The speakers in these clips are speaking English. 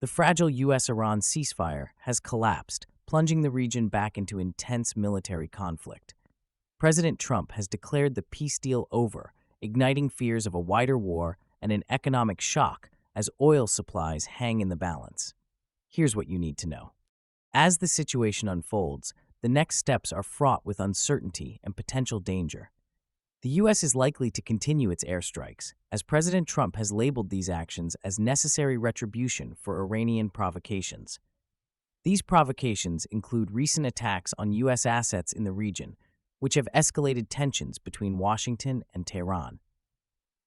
The fragile US-Iran ceasefire has collapsed, plunging the region back into intense military conflict. President Trump has declared the peace deal over, igniting fears of a wider war and an economic shock as oil supplies hang in the balance. Here's what you need to know. As the situation unfolds, the next steps are fraught with uncertainty and potential danger. The U.S. is likely to continue its airstrikes, as President Trump has labeled these actions as necessary retribution for Iranian provocations. These provocations include recent attacks on U.S. assets in the region, which have escalated tensions between Washington and Tehran.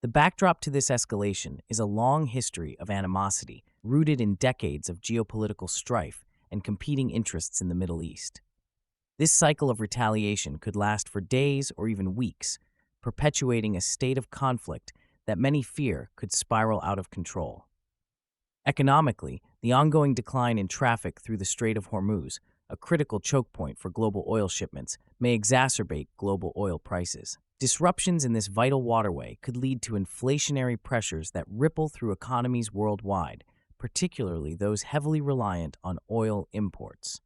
The backdrop to this escalation is a long history of animosity rooted in decades of geopolitical strife and competing interests in the Middle East. This cycle of retaliation could last for days or even weeks, perpetuating a state of conflict that many fear could spiral out of control. Economically, the ongoing decline in traffic through the Strait of Hormuz, a critical choke point for global oil shipments, may exacerbate global oil prices. Disruptions in this vital waterway could lead to inflationary pressures that ripple through economies worldwide, particularly those heavily reliant on oil imports.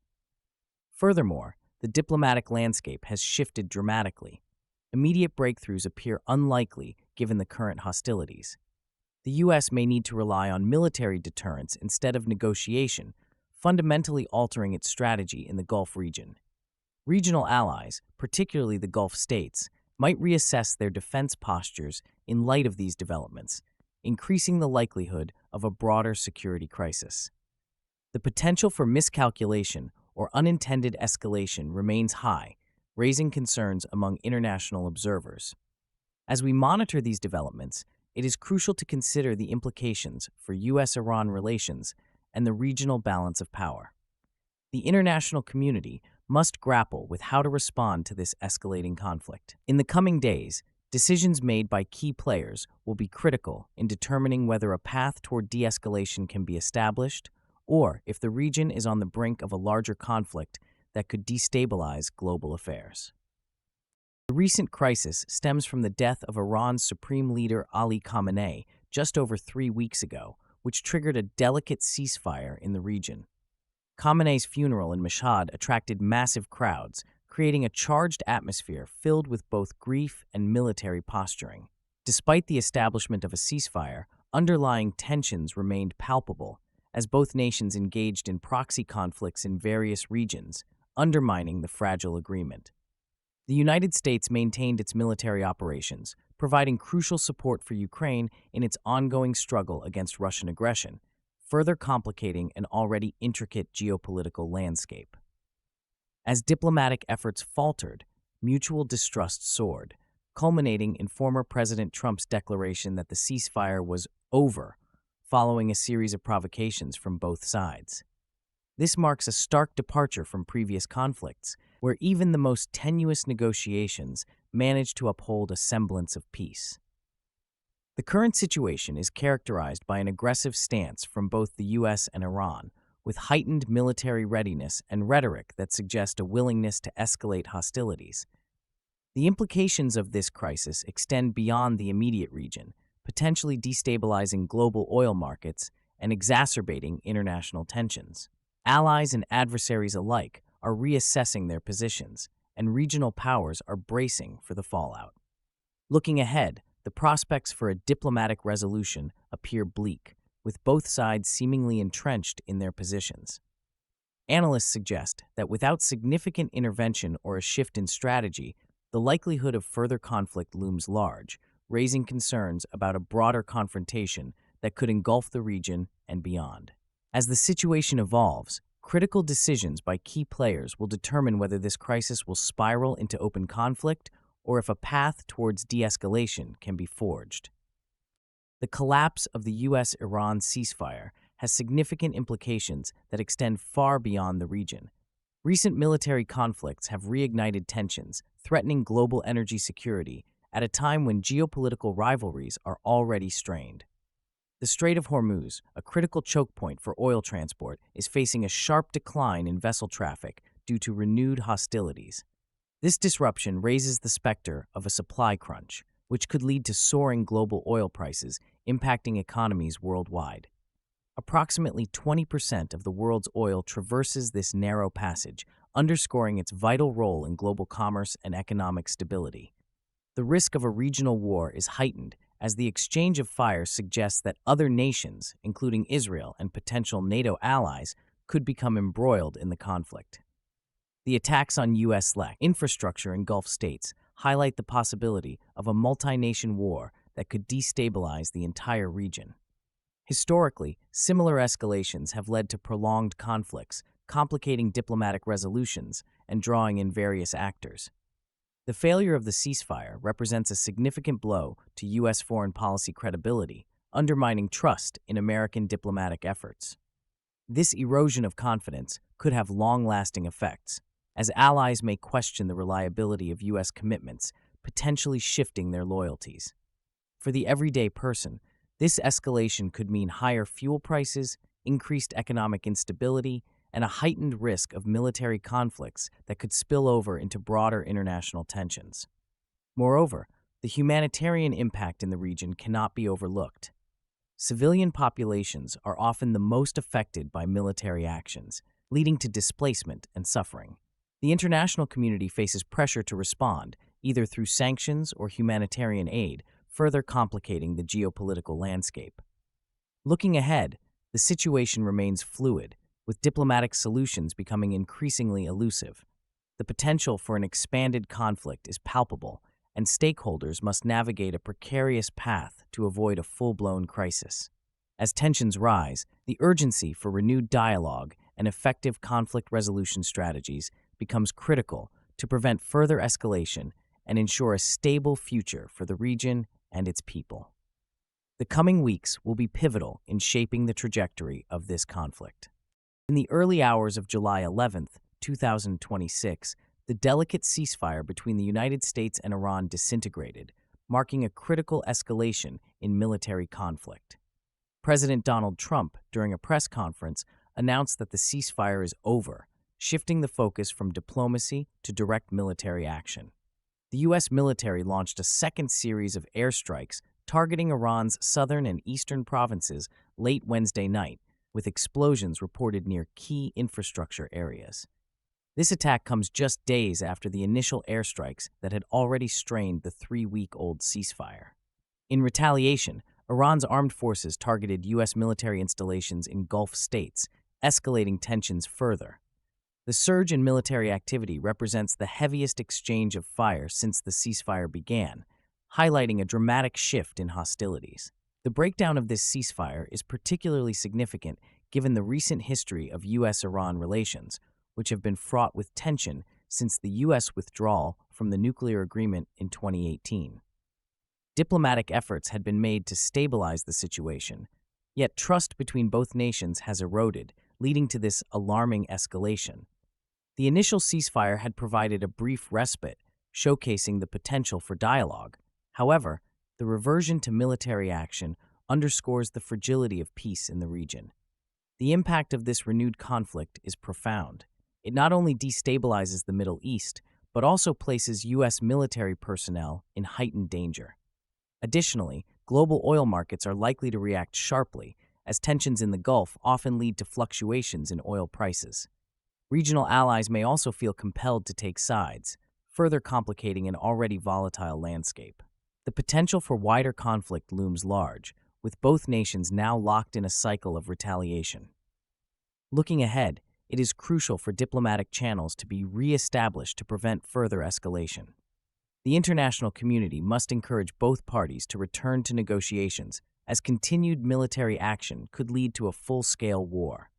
Furthermore, the diplomatic landscape has shifted dramatically. Immediate breakthroughs appear unlikely given the current hostilities. The U.S. may need to rely on military deterrence instead of negotiation, fundamentally altering its strategy in the Gulf region. Regional allies, particularly the Gulf states, might reassess their defense postures in light of these developments, increasing the likelihood of a broader security crisis. The potential for miscalculation or unintended escalation remains high, raising concerns among international observers. As we monitor these developments, it is crucial to consider the implications for U.S.-Iran relations and the regional balance of power. The international community must grapple with how to respond to this escalating conflict. In the coming days, decisions made by key players will be critical in determining whether a path toward de-escalation can be established or if the region is on the brink of a larger conflict that could destabilize global affairs. The recent crisis stems from the death of Iran's supreme leader Ali Khamenei just over 3 weeks ago, which triggered a delicate ceasefire in the region. Khamenei's funeral in Mashhad attracted massive crowds, creating a charged atmosphere filled with both grief and military posturing. Despite the establishment of a ceasefire, underlying tensions remained palpable, as both nations engaged in proxy conflicts in various regions, undermining the fragile agreement. The United States maintained its military operations, providing crucial support for Ukraine in its ongoing struggle against Russian aggression, further complicating an already intricate geopolitical landscape. As diplomatic efforts faltered, mutual distrust soared, culminating in former President Trump's declaration that the ceasefire was over, following a series of provocations from both sides. This marks a stark departure from previous conflicts, where even the most tenuous negotiations managed to uphold a semblance of peace. The current situation is characterized by an aggressive stance from both the U.S. and Iran, with heightened military readiness and rhetoric that suggest a willingness to escalate hostilities. The implications of this crisis extend beyond the immediate region, potentially destabilizing global oil markets and exacerbating international tensions. Allies and adversaries alike are reassessing their positions, and regional powers are bracing for the fallout. Looking ahead, the prospects for a diplomatic resolution appear bleak, with both sides seemingly entrenched in their positions. Analysts suggest that without significant intervention or a shift in strategy, the likelihood of further conflict looms large, raising concerns about a broader confrontation that could engulf the region and beyond. As the situation evolves, critical decisions by key players will determine whether this crisis will spiral into open conflict or if a path towards de-escalation can be forged. The collapse of the U.S.-Iran ceasefire has significant implications that extend far beyond the region. Recent military conflicts have reignited tensions, threatening global energy security at a time when geopolitical rivalries are already strained. The Strait of Hormuz, a critical choke point for oil transport, is facing a sharp decline in vessel traffic due to renewed hostilities. This disruption raises the specter of a supply crunch, which could lead to soaring global oil prices, impacting economies worldwide. Approximately 20% of the world's oil traverses this narrow passage, underscoring its vital role in global commerce and economic stability. The risk of a regional war is heightened as the exchange of fire suggests that other nations, including Israel and potential NATO allies, could become embroiled in the conflict. The attacks on U.S.-led infrastructure in Gulf states highlight the possibility of a multi-nation war that could destabilize the entire region. Historically, similar escalations have led to prolonged conflicts, complicating diplomatic resolutions and drawing in various actors. The failure of the ceasefire represents a significant blow to U.S. foreign policy credibility, undermining trust in American diplomatic efforts. This erosion of confidence could have long-lasting effects, as allies may question the reliability of U.S. commitments, potentially shifting their loyalties. For the everyday person, this escalation could mean higher fuel prices, increased economic instability, and a heightened risk of military conflicts that could spill over into broader international tensions. Moreover, the humanitarian impact in the region cannot be overlooked. Civilian populations are often the most affected by military actions, leading to displacement and suffering. The international community faces pressure to respond, either through sanctions or humanitarian aid, further complicating the geopolitical landscape. Looking ahead, the situation remains fluid, with diplomatic solutions becoming increasingly elusive. The potential for an expanded conflict is palpable, and stakeholders must navigate a precarious path to avoid a full-blown crisis. As tensions rise, the urgency for renewed dialogue and effective conflict resolution strategies becomes critical to prevent further escalation and ensure a stable future for the region and its people. The coming weeks will be pivotal in shaping the trajectory of this conflict. In the early hours of July 11, 2026, the delicate ceasefire between the United States and Iran disintegrated, marking a critical escalation in military conflict. President Donald Trump, during a press conference, announced that the ceasefire is over, shifting the focus from diplomacy to direct military action. The U.S. military launched a second series of airstrikes targeting Iran's southern and eastern provinces late Wednesday night, with explosions reported near key infrastructure areas. This attack comes just days after the initial airstrikes that had already strained the 3-week-old ceasefire. In retaliation, Iran's armed forces targeted U.S. military installations in Gulf states, escalating tensions further. The surge in military activity represents the heaviest exchange of fire since the ceasefire began, highlighting a dramatic shift in hostilities. The breakdown of this ceasefire is particularly significant given the recent history of U.S.-Iran relations, which have been fraught with tension since the U.S. withdrawal from the nuclear agreement in 2018. Diplomatic efforts had been made to stabilize the situation, yet trust between both nations has eroded, leading to this alarming escalation. The initial ceasefire had provided a brief respite, showcasing the potential for dialogue. However, the reversion to military action underscores the fragility of peace in the region. The impact of this renewed conflict is profound. It not only destabilizes the Middle East, but also places U.S. military personnel in heightened danger. Additionally, global oil markets are likely to react sharply, as tensions in the Gulf often lead to fluctuations in oil prices. Regional allies may also feel compelled to take sides, further complicating an already volatile landscape. The potential for wider conflict looms large, with both nations now locked in a cycle of retaliation. Looking ahead, it is crucial for diplomatic channels to be re-established to prevent further escalation. The international community must encourage both parties to return to negotiations, as continued military action could lead to a full-scale war.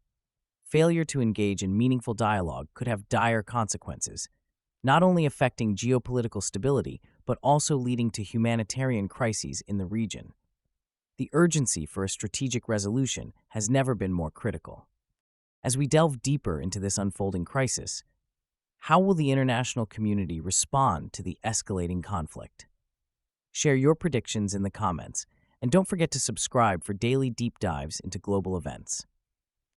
Failure to engage in meaningful dialogue could have dire consequences, not only affecting geopolitical stability, but also leading to humanitarian crises in the region. The urgency for a strategic resolution has never been more critical. As we delve deeper into this unfolding crisis, how will the international community respond to the escalating conflict? Share your predictions in the comments, and don't forget to subscribe for daily deep dives into global events.